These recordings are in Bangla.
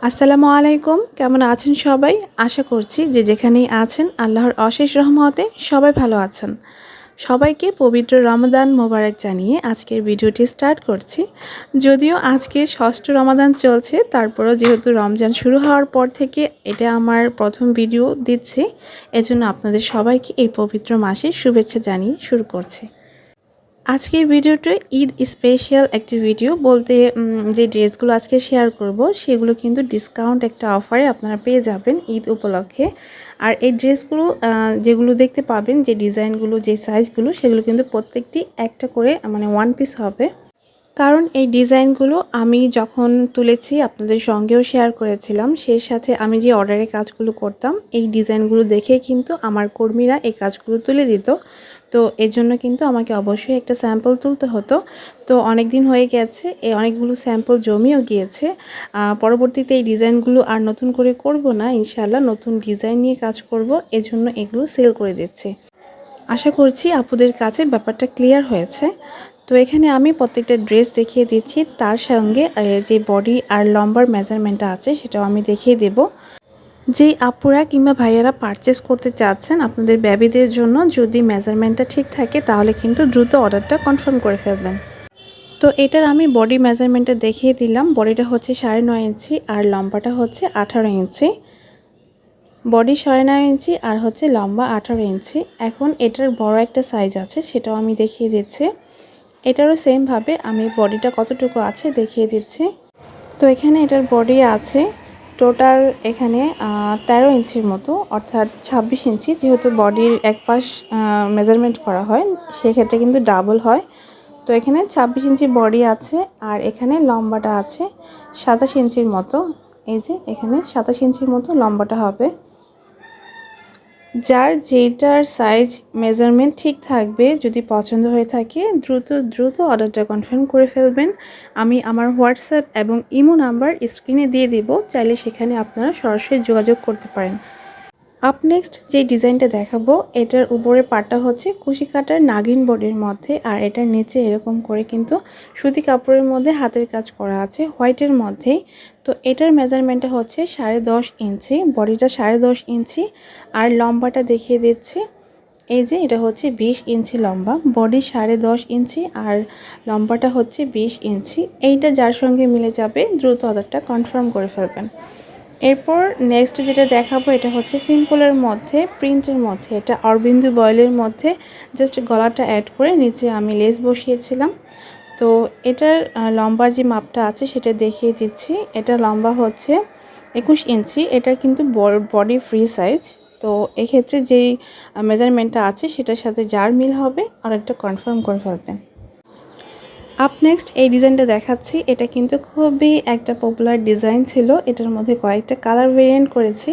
আসসালামু আলাইকুম। কেমন আছেন সবাই? আশা করছি যে যেখানেই আছেন আল্লাহর অশেষ রহমতে সবাই ভালো আছেন। সবাইকে পবিত্র রমাদান মোবারক জানিয়ে আজকের ভিডিওটি স্টার্ট করছি। যদিও আজকে ষষ্ঠ রমাদান চলছে, তারপরেও যেহেতু রমজান শুরু হওয়ার পর থেকে এটা আমার প্রথম ভিডিও দিচ্ছি, এজন্য আপনাদের সবাইকে এই পবিত্র মাসে শুভেচ্ছা জানিয়ে শুরু করছি। আজকের ভিডিওটা ঈদ স্পেশাল একটি ভিডিও বলতে যে ড্রেসগুলো আজকে শেয়ার করব সেগুলো কিন্তু ডিসকাউন্ট একটা অফারে আপনারা পেয়ে যাবেন ঈদ উপলক্ষে। আর এই ড্রেসগুলো যেগুলো দেখতে পাবেন, যে ডিজাইনগুলো, যে সাইজগুলো, সেগুলো কিন্তু প্রত্যেকটি একটা করে মানে ওয়ান পিস হবে। কারণ এই ডিজাইনগুলো আমি যখন তুলেছি আপনাদের সঙ্গেও শেয়ার করেছিলাম, সেই সাথে আমি যে অর্ডারের কাজগুলো করতাম এই ডিজাইনগুলো দেখে কিন্তু আমার কর্মীরা এই কাজগুলো তুলে দিত। তো এজন্য কিন্তু আমাকে অবশ্যই একটা স্যাম্পল তুলতে হতো। তো অনেক দিন হয়ে গেছে, এই অনেকগুলো স্যাম্পল জমিও গিয়েছে। পরবর্তীতে এই ডিজাইনগুলো আর নতুন করে করব না, ইনশাআল্লাহ নতুন ডিজাইন নিয়ে কাজ করব, এজন্য এগুলো সেল করে দিচ্ছি। আশা করছি আপুদের কাছে ব্যাপারটা ক্লিয়ার হয়েছে। তো এখানে আমি প্রত্যেকটা ড্রেস দেখিয়ে দিচ্ছি, তার সঙ্গে যে বডি আর লম্বার মেজারমেন্টটা আছে সেটাও আমি দেখিয়ে দেব। যেই আপুরা কিংবা ভাইয়ারা পারচেস করতে চাচ্ছেন আপনাদের বেবিদের জন্য, যদি মেজারমেন্টটা ঠিক থাকে তাহলে কিন্তু দ্রুত অর্ডারটা কনফার্ম করে ফেলবেন। তো এটার আমি বডি মেজারমেন্টটা দেখিয়ে দিলাম। বডিটা হচ্ছে 9.5 ইঞ্চি আর লম্বাটা হচ্ছে 18 ইঞ্চি। বডি 9.5 ইঞ্চি আর হচ্ছে লম্বা 18 ইঞ্চি। এখন এটার বড় একটা সাইজ আছে, সেটাও আমি দেখিয়ে দিচ্ছি। এটারও সেমভাবে আমি বডিটা কতটুকু আছে দেখিয়ে দিচ্ছি। তো এখানে এটার বডি আছে টোটাল এখানে 13 ইঞ্চির মতো, অর্থাৎ 26 ইঞ্চি। যেহেতু বডির এক পাশ মেজারমেন্ট করা হয়, সেক্ষেত্রে কিন্তু ডাবল হয়। তো এখানে 26 ইঞ্চি বডি আছে আর এখানে লম্বাটা আছে 27 ইঞ্চির মতো। এই যে এখানে 27 ইঞ্চির মতো লম্বাটা হবে। যার যেটার সাইজ মেজারমেন্ট ঠিক থাকবে, যদি পছন্দ হয়ে থাকে দ্রুত অর্ডারটা কনফার্ম করে ফেলবেন। আমি আমার হোয়াটসঅ্যাপ এবং ইমো নাম্বার স্ক্রিনে দিয়ে দেব, চাইলে সেখানে আপনারা সরাসরি যোগাযোগ করতে পারেন। আপ নেক্সট যে ডিজাইনটা দেখাবো, এটার উপরের পাটটা হচ্ছে কুশি কাটার নাগিন বডির মধ্যে, আর এটার নিচে এরকম করে কিন্তু সুতি কাপড়ের মধ্যে হাতের কাজ করা আছে হোয়াইটের মধ্যেই। তো এটার মেজারমেন্টটা হচ্ছে 10.5 ইঞ্চি, বডিটা 10.5 ইঞ্চি আর লম্বাটা দেখিয়ে দিচ্ছি। এই যে এটা হচ্ছে 20 ইঞ্চি লম্বা, বডি 10.5 ইঞ্চি আর লম্বাটা হচ্ছে 20 ইঞ্চি। এইটা যার সঙ্গে মিলে যাবে দ্রুত অর্ডারটা কনফার্ম করে ফেলবেন। এরপর নেক্সট যেটা দেখাবো, এটা হচ্ছে সিম্পলের মধ্যে প্রিন্টের মধ্যে, এটা অরবিন্দু বয়েলের মধ্যে জাস্ট গলাটা অ্যাড করে নিচে আমি লেস বসিয়েছিলাম। তো এটার লম্বার যে মাপটা আছে সেটা দেখিয়ে দিচ্ছি। এটা লম্বা হচ্ছে 21 ইঞ্চি। এটা কিন্তু বডি ফ্রি সাইজ। তো এক্ষেত্রে যেই মেজারমেন্টটা আছে সেটার সাথে যার মিল হবে আর একটা কনফার্ম করে ফেলবেন। আপ নেক্সট এই ডিজাইনটা দেখাচ্ছি। এটা কিন্তু খুবই একটা পপুলার ডিজাইন ছিল, এটার মধ্যে কয়েকটা কালার ভেরিয়েন্ট করেছি,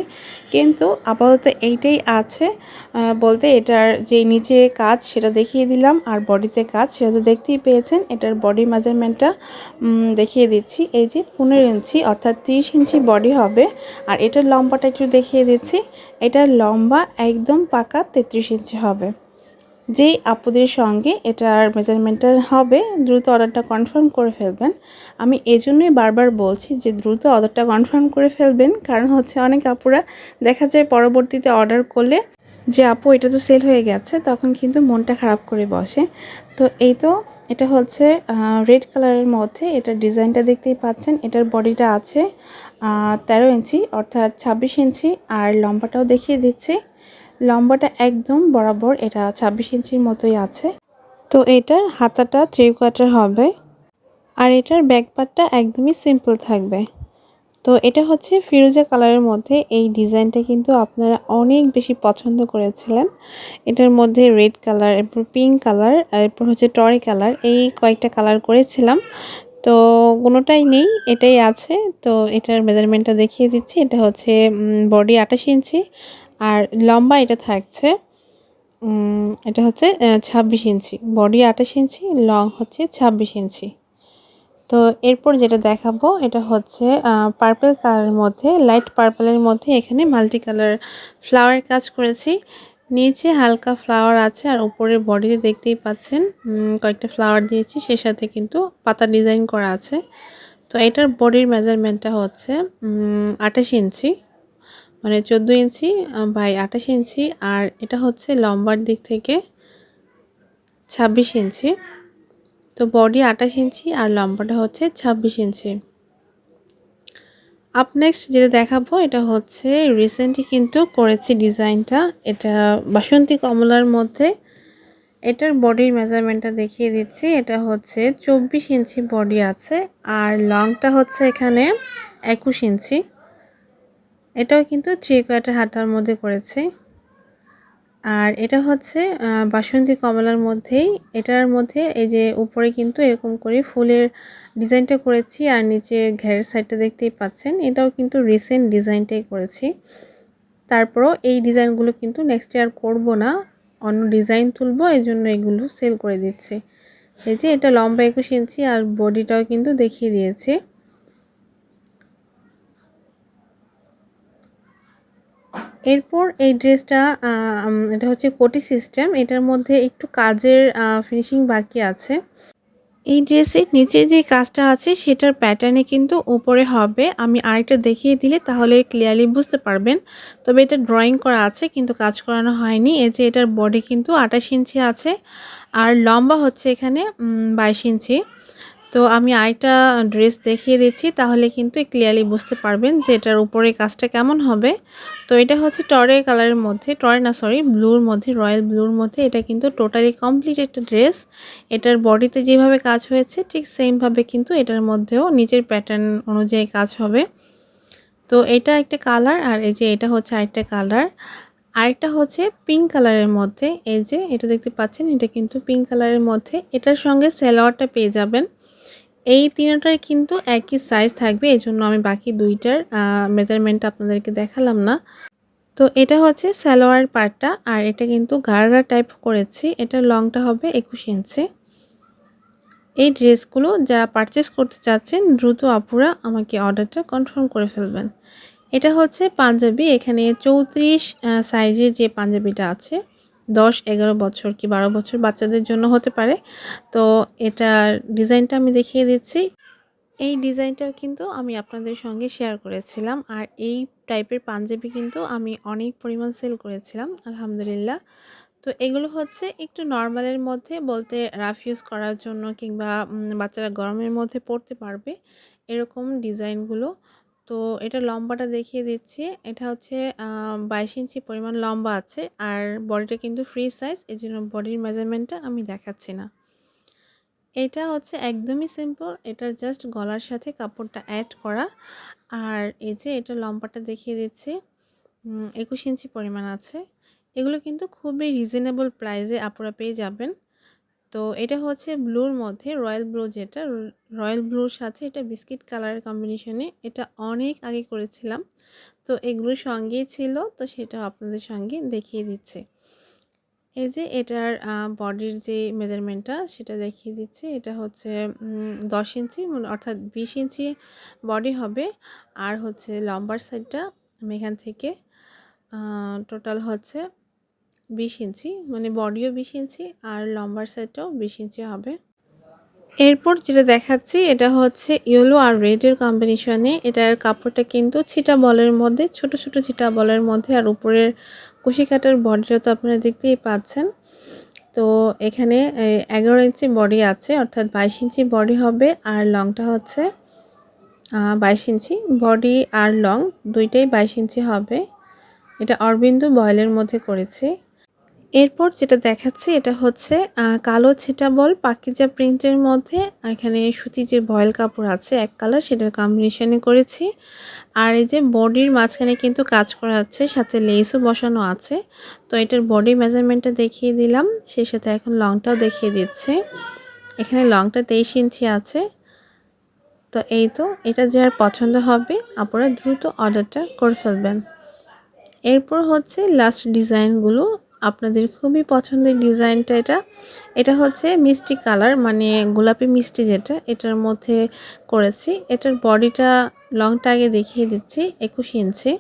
কিন্তু আপাতত এইটাই আছে। বলতে এটার যে নিচে কাজ সেটা দেখিয়ে দিলাম, আর বডিতে কাজ সেটা তো দেখতেই পেয়েছেন। এটার বডি মেজারমেন্টটা দেখিয়ে দিচ্ছি। এই যে 15 ইঞ্চি অর্থাৎ 30 ইঞ্চি বডি হবে। আর এটার লম্বাটা একটু দেখিয়ে দিচ্ছি। এটার লম্বা একদম পাকা 33 ইঞ্চি হবে। যেই আপুদের সঙ্গে এটার মেজারমেন্টটা হবে দ্রুত অর্ডারটা কনফার্ম করে ফেলবেন। আমি এজন্যই বারবার বলছি যে দ্রুত অর্ডারটা কনফার্ম করে ফেলবেন, কারণ হচ্ছে অনেক আপুরা দেখা যায় পরবর্তীতে অর্ডার করলে যে আপু এটা তো সেল হয়ে গেছে, তখন কিন্তু মনটা খারাপ করে বসে। তো এই তো এটা হচ্ছে রেড কালারের মধ্যে, এটার ডিজাইনটা দেখতেই পাচ্ছেন। এটার বডিটা আছে 13 ইঞ্চি অর্থাৎ 26 ইঞ্চি আর লম্বাটাও দেখিয়ে দিচ্ছি। লম্বাটা একদম বরাবর, এটা 26 ইঞ্চির মতোই আছে। তো এটার হাতাটা 3/4 হবে আর এটার ব্যাক পার্টটা একদমই সিম্পল থাকবে। তো এটা হচ্ছে ফিরোজা কালারের মধ্যে। এই ডিজাইনটা কিন্তু আপনারা অনেক বেশি পছন্দ করেছিলেন। এটার মধ্যে রেড কালার, এরপর পিঙ্ক কালার, এরপর হচ্ছে টরি কালার, এই কয়েকটা কালার করেছিলাম। তো কোনোটাই নেই, এটাই আছে। তো এটার মেজারমেন্টটা দেখিয়ে দিচ্ছি। এটা হচ্ছে বডি 28 ইঞ্চি আর লম্বা এটা থাকছে এটা হচ্ছে 26 ইঞ্চি। বডি 28 ইঞ্চি, লং হচ্ছে 26 ইঞ্চি। তো এরপর যেটা দেখাবো, এটা হচ্ছে পার্পল কালারের মধ্যে, লাইট পার্পলের মধ্যে এখানে মাল্টি কালার ফ্লাওয়ার কাজ করেছি। নিচে হালকা ফ্লাওয়ার আছে আর উপরের বডিতে দেখতেই পাচ্ছেন কয়েকটা ফ্লাওয়ার দিয়েছি, সে সাথে কিন্তু পাতা ডিজাইন করা আছে। তো তো এটার বডির মেজারমেন্টটা হচ্ছে 28 ইঞ্চি, মানে 14 ইঞ্চি বাই 28 ইঞ্চি। আর এটা হচ্ছে লম্বার দিক থেকে 26 ইঞ্চি। তো বডি 28 ইঞ্চি আর লম্বাটা হচ্ছে 26 ইঞ্চি। আপ নেক্সট যেটা দেখাবো এটা হচ্ছে রিসেন্টলি কিন্তু করেছি ডিজাইনটা। এটা বাসন্তী কমলার মধ্যে। এটার বডির মেজারমেন্টটা দেখিয়ে দিচ্ছি। এটা হচ্ছে 24 ইঞ্চি বডি আছে আর লংটা হচ্ছে এখানে 21 ইঞ্চি। এটাও কিন্তু 3 কোয়ার্টার হাতার মধ্যে করেছি। আর এটা হচ্ছে বাসন্তী কমলার মধ্যেই। এটার মধ্যে এই যে উপরে কিন্তু এরকম করে ফুলের ডিজাইনটা করেছি আর নিচে ঘেরের সাইডটা দেখতেই পাচ্ছেন। এটাও কিন্তু রিসেন্ট ডিজাইনটাই করেছি। তারপরও এই ডিজাইনগুলো কিন্তু নেক্সট ইয়ার করব না, অন্য ডিজাইন তুলবো, এই জন্য এগুলো সেল করে দিচ্ছি। এই যে এটা লম্বা 21 ইঞ্চি আর বডিটাও কিন্তু দেখিয়ে দিয়েছি। এরপর এই ড্রেসটা এটা হচ্ছে কোটি সিস্টেম। এটার মধ্যে একটু কাজের ফিনিশিং বাকি আছে। এই ড্রেসের নিচের যে কাজটা আছে সেটার প্যাটার্নে কিন্তু উপরে হবে। আমি আরেকটা দেখিয়ে দিলে তাহলে ক্লিয়ারলি বুঝতে পারবেন। তবে এটা ড্রয়িং করা আছে কিন্তু কাজ করানো হয়নি। এই যে এটার বডি কিন্তু 28 ইঞ্চি আছে আর লম্বা হচ্ছে এখানে 22 ইঞ্চি। তো আমি আরেকটা ড্রেস দেখিয়ে দিচ্ছি তাহলে কিন্তু ক্লিয়ারলি বুঝতে পারবেন যে এটার উপরে কাজটা কেমন হবে। তো এটা হচ্ছে টরে কালারের মধ্যে, টরে না সরি ব্লুর মধ্যে, রয়্যাল ব্লুর মধ্যে। এটা কিন্তু টোটালি কমপ্লিট একটা ড্রেস। এটার বডিতে যেভাবে কাজ হয়েছে ঠিক সেমভাবে কিন্তু এটার মধ্যেও নিচের প্যাটার্ন অনুযায়ী কাজ হবে। তো এটা একটা কালার আর এই যে এটা হচ্ছে আরেকটা কালার। আরেকটা হচ্ছে পিঙ্ক কালারের মধ্যে। এই যে এটা দেখতে পাচ্ছেন, এটা কিন্তু পিঙ্ক কালারের মধ্যে। এটার সঙ্গে সালোয়ারটা পেয়ে যাবেন। এই তিনটার কিন্তু একই সাইজ থাকবে, এজন্য আমি বাকি দুইটার মেজারমেন্টটা আপনাদেরকে দেখালাম না। তো এটা হচ্ছে সালোয়ার পার্টটা আর এটা কিন্তু গারারা টাইপ করেছি। এটার লংটা হবে 21 ইঞ্চি। এই ড্রেসগুলো যারা পারচেস করতে চাচ্ছেন দ্রুত আপুরা আমাকে অর্ডারটা কনফার্ম করে ফেলবেন। এটা হচ্ছে পাঞ্জাবি। এখানে 34 সাইজের যে পাঞ্জাবিটা আছে, 10-11 বছর কি 12 বছর বাচ্চাদের জন্য হতে পারে। তো এটার ডিজাইনটা আমি দেখিয়ে দিচ্ছি। এই ডিজাইনটাও কিন্তু আমি আপনাদের সঙ্গে শেয়ার করেছিলাম আর এই টাইপের পাঞ্জাবি কিন্তু আমি অনেক পরিমাণ সেল করেছিলাম আলহামদুলিল্লাহ। তো এগুলো হচ্ছে একটু নরমালের মধ্যে, বলতে রাফ ইউজ করার জন্য কিংবা বাচ্চারা গরমের মধ্যে পরতে পারবে এরকম ডিজাইনগুলো। তো এটা লম্বাটা দেখিয়ে দিচ্ছি। এটা হচ্ছে 22 ইঞ্চি পরিমাণ লম্বা আছে আর বডিটা কিন্তু ফ্রি সাইজ, এই জন্য বডির মেজারমেন্টটা আমি দেখাচ্ছি না। এটা হচ্ছে একদমই সিম্পল। এটা জাস্ট গলার সাথে কাপড়টা অ্যাড করা। আর এই যে এটা লম্বাটা দেখিয়ে দিচ্ছি, 21 ইঞ্চি পরিমাণ আছে। এগুলো কিন্তু খুবই রিজনেবল প্রাইসে আপনারা পেয়ে যাবেন। তো এটা হচ্ছে ব্লুর মধ্যে, রয়্যাল ব্লু যেটা, রয়্যাল ব্লুর সাথে এটা বিস্কিট কালারের কম্বিনেশনে। এটা অনেক আগে করেছিলাম, তো এগুলোর সঙ্গেই ছিল, তো সেটা আপনাদের সঙ্গে দেখিয়ে দিচ্ছে। এই যে এটার বডির যে মেজারমেন্টটা সেটা দেখিয়ে দিচ্ছি। এটা হচ্ছে 10 ইঞ্চি, মানে অর্থাৎ 20 ইঞ্চি বডি হবে। আর হচ্ছে লম্বার সাইডটা আমি এখান থেকে টোটাল হচ্ছে 20 ইঞ্চি, মানে বডিও 20 ইঞ্চি আর লম্বার সাইডটাও 20 ইঞ্চি হবে। এরপর যেটা দেখাচ্ছি এটা হচ্ছে ইয়েলো আর রেডের কম্বিনেশনে। এটার কাপড়টা কিন্তু ছিটা বলের মধ্যে, ছোট ছোট ছিটা বলের মধ্যে। আর উপরের কুশি কাটার বডিটা তো আপনারা দেখতেই পাচ্ছেন। তো এখানে 11 ইঞ্চি বডি আছে, অর্থাৎ 22 ইঞ্চি বডি হবে আর লংটা হচ্ছে 22 ইঞ্চি। বডি আর লং দুইটাই 22 ইঞ্চি হবে। এটা অরবিন্দু বয়েলের মধ্যে করেছি। এরপর যেটা দেখাচ্ছি এটা হচ্ছে কালো ছিটা বল পাকিজা প্রিন্টের মধ্যে। এখানে সুতি যে ভয়েল কাপড় আছে এক কালার, সেটার কম্বিনেশনে করেছি। আর এই যে বডির মাঝখানে কিন্তু কাজ করা আছে, সাথে লেসও বসানো আছে। তো এটার বডি মেজারমেন্টটা দেখিয়ে দিলাম, সেই সাথে এখন লংটাও দেখিয়ে দিচ্ছে। এখানে লংটা 23 ইঞ্চি আছে। তো এই তো, এটা যার পছন্দ হবে আপনারা দ্রুত অর্ডারটা করে ফেলবেন। এরপর হচ্ছে লাস্ট ডিজাইনগুলো, আপনাদের খুবই পছন্দের ডিজাইনটা এটা। এটা হচ্ছে মিষ্টি কালার, মানে গোলাপি মিষ্টি যেটা, এটার মধ্যে করেছি। এটার বডিটা লংটা আগে দেখিয়ে দিচ্ছি 21 ইঞ্চি।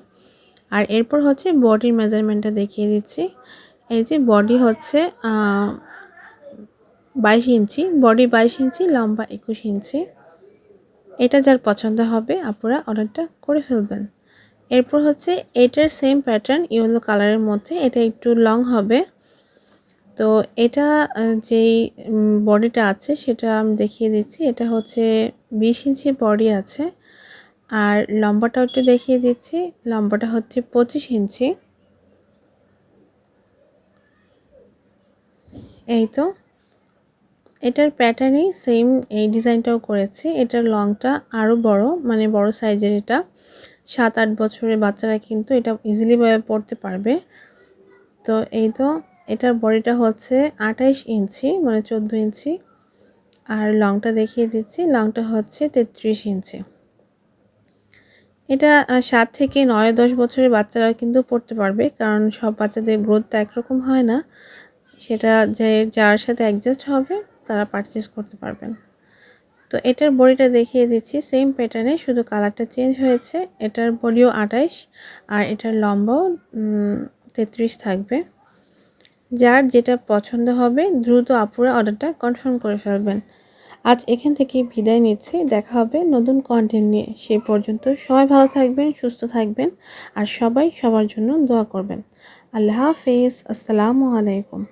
আর এরপর হচ্ছে বডির মেজারমেন্টটা দেখিয়ে দিচ্ছি। এই যে বডি হচ্ছে 22 ইঞ্চি, বডি 22 ইঞ্চি, লম্বা 21 ইঞ্চি। এটা যার পছন্দ হবে আপুরা অর্ডারটা করে ফেলবেন। এরপর হচ্ছে এটার সেম প্যাটার্ন ইয়েলো কালারের মধ্যে, এটা একটু লং হবে। তো এটা যেই বডিটা আছে সেটা আমি দেখিয়ে দিচ্ছি। এটা হচ্ছে 20 ইঞ্চি বডি আছে। আর লম্বাটাও একটু দেখিয়ে দিচ্ছি। লম্বাটা হচ্ছে 25 ইঞ্চি। এই তো এটার প্যাটার্নই সেম, এই ডিজাইনটাও করেছি। এটার লংটা আরও বড়, মানে বড় সাইজের। এটা 7-8 বছরের বাচ্চারা কিন্তু এটা ইজিলি ভাবে পরতে পারবে। তো এই তো এটার বডিটা হচ্ছে 28 ইঞ্চি, মানে 14 ইঞ্চি। আর লংটা দেখিয়ে দিচ্ছি, লংটা হচ্ছে 33 ইঞ্চি। এটা 7 থেকে 9-10 বছরের বাচ্চারা কিন্তু পরতে পারবে, কারণ সব বাচ্চাদের গ্রোথটা একরকম হয় না। সেটা যে যার সাথে অ্যাডজাস্ট হবে তারা পারচেস করতে পারবেন। তো এটার বডিটা দেখিয়ে দিচ্ছি সেম প্যাটার্নে, শুধু কালারটা চেঞ্জ হয়েছে। এটার বডিও 28 আর এটার লম্বাও 33 থাকবে। যার যেটা পছন্দ হবে দ্রুত আপুরা অর্ডারটা কনফার্ম করে ফেলবেন। আজ এখান থেকে বিদায় নিচ্ছি, দেখা হবে নতুন কন্টেন্ট নিয়ে। সেই পর্যন্ত সবাই ভালো থাকবেন, সুস্থ থাকবেন আর সবাই সবার জন্য দোয়া করবেন। আল্লাহ হাফেজ, আসসালামু আলাইকুম।